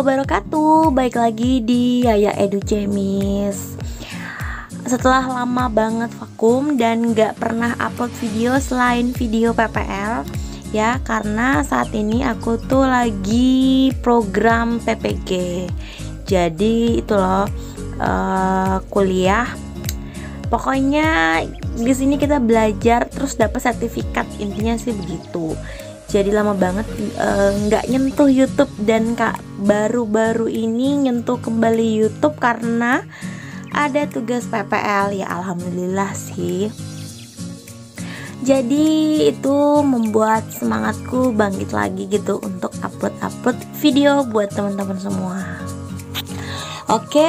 wabarakatuh. Baik lagi di Yaya Edu Jemis. Setelah lama banget vakum dan gak pernah upload video selain video PPL ya, karena saat ini aku tuh lagi program PPG. Jadi itu loh, kuliah. Pokoknya di sini kita belajar terus dapat sertifikat, intinya sih begitu. Jadi lama banget nggak nyentuh YouTube, dan baru-baru ini nyentuh kembali YouTube karena ada tugas PPL ya, alhamdulillah sih. Jadi itu membuat semangatku bangkit lagi gitu untuk upload video buat teman-teman semua. Oke,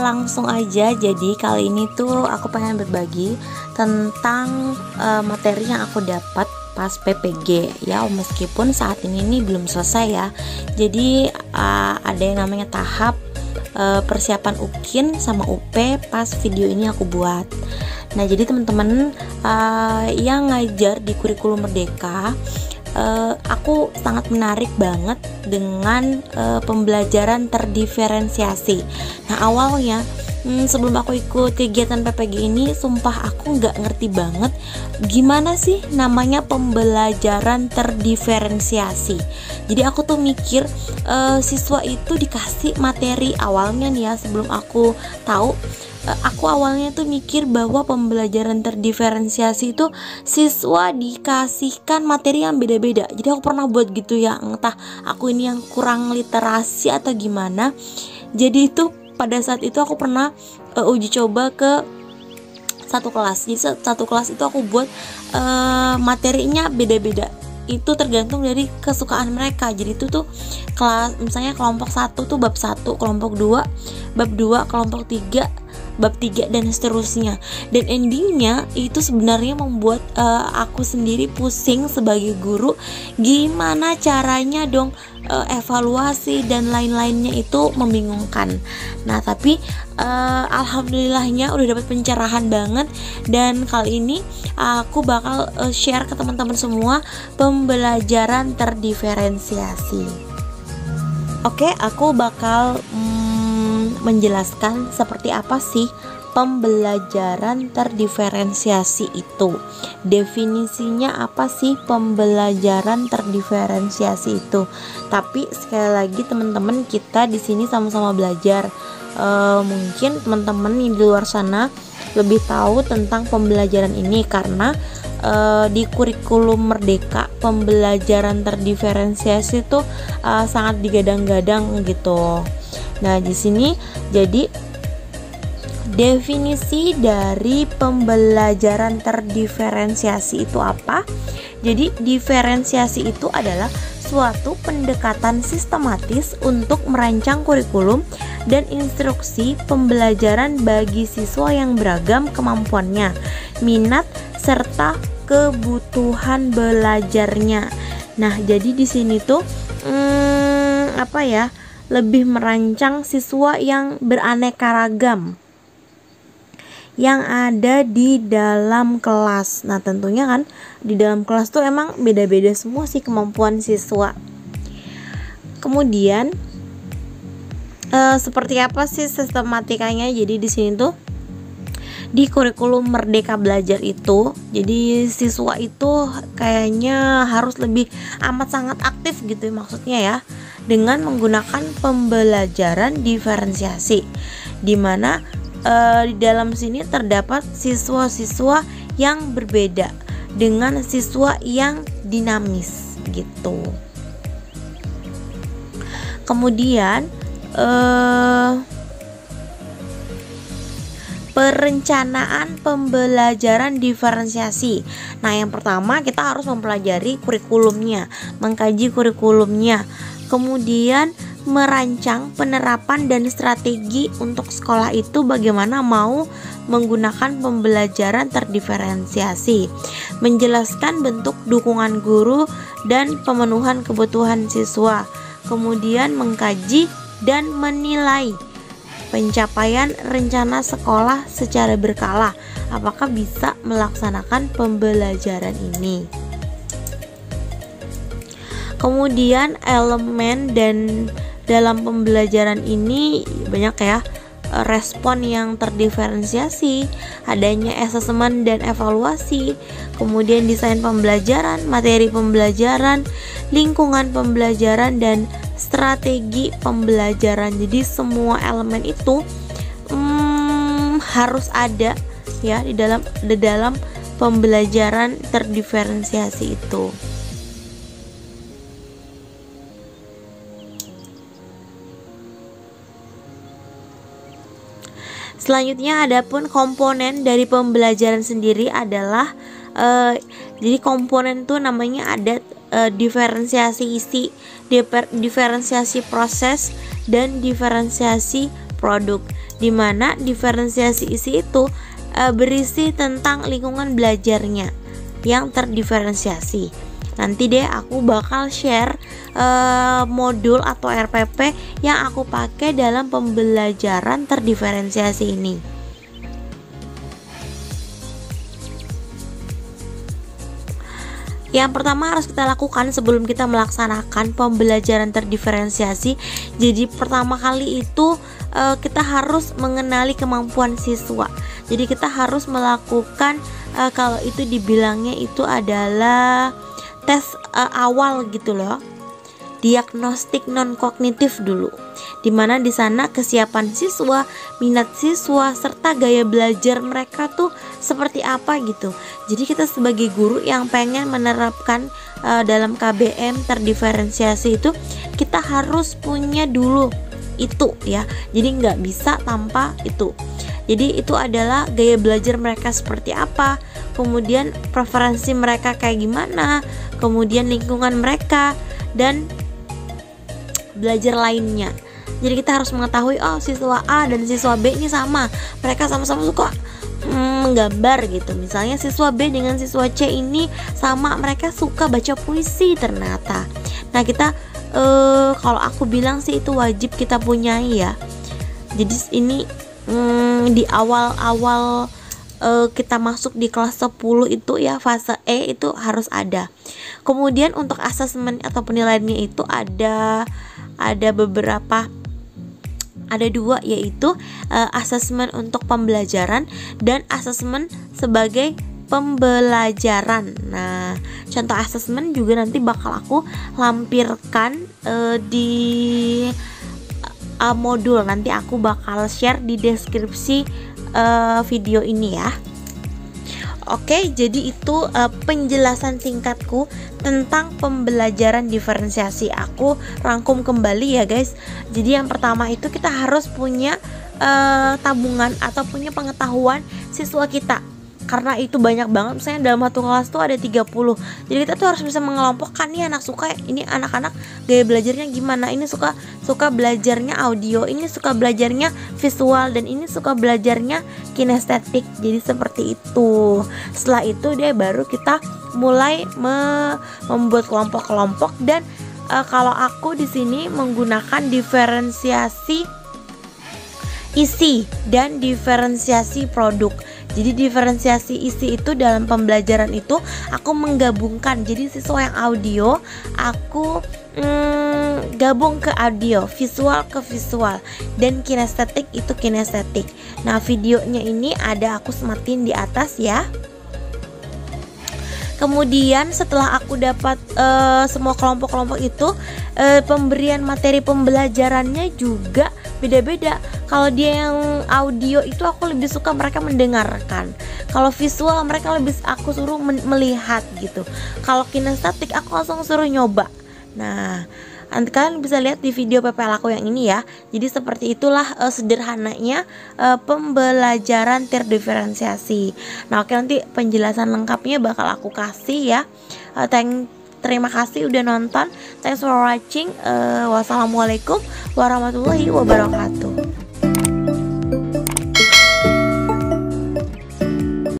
langsung aja. Jadi kali ini tuh aku pengen berbagi tentang materi yang aku dapat pas PPG ya, meskipun saat ini nih belum selesai ya. Jadi ada yang namanya tahap persiapan UKIN sama UP pas video ini aku buat. Nah, jadi teman-teman yang ngajar di kurikulum Merdeka, aku sangat menarik banget dengan pembelajaran terdiferensiasi. Nah, awalnya sebelum aku ikut kegiatan PPG ini, sumpah aku nggak ngerti banget gimana sih namanya pembelajaran terdiferensiasi. Jadi aku tuh mikir siswa itu dikasih materi awalnya nih ya, sebelum aku tahu. Aku awalnya tuh mikir bahwa pembelajaran terdiferensiasi itu siswa dikasihkan materi yang beda-beda. Jadi aku pernah buat gitu ya, entah aku ini yang kurang literasi atau gimana. Jadi itu pada saat itu aku pernah uji coba ke satu kelas. Jadi satu kelas itu aku buat materinya beda-beda. Itu tergantung dari kesukaan mereka. Jadi itu tuh kelas, misalnya kelompok 1 tuh bab 1, kelompok 2 bab 2, kelompok 3 bab 3, dan seterusnya. Dan endingnya itu sebenarnya membuat aku sendiri pusing sebagai guru, gimana caranya dong evaluasi dan lain-lainnya, itu membingungkan. Nah, tapi alhamdulillahnya udah dapat pencerahan banget, dan kali ini aku bakal share ke teman-teman semua pembelajaran terdiferensiasi. Oke, aku bakal menjelaskan seperti apa sih pembelajaran terdiferensiasi itu. Definisinya apa sih pembelajaran terdiferensiasi itu? Tapi sekali lagi teman-teman, kita di sini sama-sama belajar. Mungkin teman-teman yang di luar sana lebih tahu tentang pembelajaran ini karena di kurikulum Merdeka pembelajaran terdiferensiasi itu sangat digadang-gadang gitu. Nah, di sini jadi definisi dari pembelajaran terdiferensiasi itu apa? Jadi diferensiasi itu adalah suatu pendekatan sistematis untuk merancang kurikulum dan instruksi pembelajaran bagi siswa yang beragam kemampuannya, minat serta kebutuhan belajarnya. Nah, jadi di sini tuh lebih merancang siswa yang beraneka ragam yang ada di dalam kelas. Nah, tentunya kan di dalam kelas tuh emang beda-beda semua sih kemampuan siswa. Kemudian seperti apa sih sistematikanya? Jadi di sini tuh di kurikulum Merdeka Belajar itu, jadi siswa itu kayaknya harus lebih amat sangat aktif gitu maksudnya ya, dengan menggunakan pembelajaran diferensiasi, di mana di dalam sini terdapat siswa-siswa yang berbeda dengan siswa yang dinamis gitu. Kemudian perencanaan pembelajaran diferensiasi. Nah, yang pertama kita harus mempelajari kurikulumnya, mengkaji kurikulumnya. Kemudian merancang penerapan dan strategi untuk sekolah itu bagaimana mau menggunakan pembelajaran terdiferensiasi, menjelaskan bentuk dukungan guru dan pemenuhan kebutuhan siswa, kemudian mengkaji dan menilai pencapaian rencana sekolah secara berkala, apakah bisa melaksanakan pembelajaran ini. Kemudian elemen dan dalam pembelajaran ini banyak ya respon yang terdiferensiasi, adanya asesmen dan evaluasi, kemudian desain pembelajaran, materi pembelajaran, lingkungan pembelajaran, dan strategi pembelajaran. Jadi semua elemen itu harus ada ya di dalam pembelajaran terdiferensiasi itu. Selanjutnya adapun komponen dari pembelajaran sendiri adalah jadi komponen tuh namanya ada diferensiasi isi, diferensiasi proses, dan diferensiasi produk. Dimana diferensiasi isi itu berisi tentang lingkungan belajarnya yang terdiferensiasi. Nanti deh aku bakal share modul atau RPP yang aku pakai dalam pembelajaran terdiferensiasi ini. Yang pertama harus kita lakukan sebelum kita melaksanakan pembelajaran terdiferensiasi. Jadi pertama kali itu kita harus mengenali kemampuan siswa. Jadi kita harus melakukan kalau itu dibilangnya itu adalah tes awal gitu loh, diagnostik non kognitif dulu, dimana di sana kesiapan siswa, minat siswa, serta gaya belajar mereka tuh seperti apa gitu. Jadi kita sebagai guru yang pengen menerapkan dalam KBM terdiferensiasi itu, kita harus punya dulu itu ya. Jadi nggak bisa tanpa itu. Jadi itu adalah gaya belajar mereka seperti apa, kemudian preferensi mereka kayak gimana, kemudian lingkungan mereka, dan belajar lainnya. Jadi kita harus mengetahui siswa A dan siswa B ini sama, mereka sama-sama suka menggambar gitu. Misalnya siswa B dengan siswa C ini sama, mereka suka baca puisi ternyata. Nah kita kalau aku bilang sih itu wajib kita punyai ya. Jadi ini di awal-awal kita masuk di kelas 10 itu ya, fase E itu harus ada. Kemudian untuk asesmen atau penilaiannya itu ada beberapa, ada dua, yaitu asesmen untuk pembelajaran dan asesmen sebagai pembelajaran. Nah, contoh asesmen juga nanti bakal aku lampirkan di modul, nanti aku bakal share di deskripsi video ini ya. Oke, jadi itu penjelasan singkatku tentang pembelajaran diferensiasi. Aku rangkum kembali ya guys. Jadi yang pertama itu kita harus punya tabungan atau punya pengetahuan siswa kita. Karena itu banyak banget, misalnya dalam satu kelas tuh ada 30. Jadi kita tuh harus bisa mengelompokkan nih anak suka, ini anak-anak gaya belajarnya gimana, ini suka belajarnya audio, ini suka belajarnya visual, dan ini suka belajarnya kinestetik. Jadi seperti itu. Setelah itu deh baru kita mulai membuat kelompok-kelompok, dan kalau aku di sini menggunakan diferensiasi isi dan diferensiasi produk. Jadi diferensiasi isi itu dalam pembelajaran itu aku menggabungkan. Jadi siswa yang audio aku gabung ke audio, visual ke visual, dan kinestetik itu kinestetik. Nah videonya ini ada aku sematin di atas ya. Kemudian setelah aku dapat semua kelompok-kelompok itu, pemberian materi pembelajarannya juga beda-beda. Kalau dia yang audio itu aku lebih suka mereka mendengarkan. Kalau visual mereka lebih aku suruh melihat gitu. Kalau kinestetik aku langsung suruh nyoba. Nah, nanti kalian bisa lihat di video PPL aku yang ini ya. Jadi seperti itulah sederhananya pembelajaran terdiferensiasi. Nah oke, nanti penjelasan lengkapnya bakal aku kasih ya. Terima kasih udah nonton. Thanks for watching. Wassalamualaikum warahmatullahi wabarakatuh.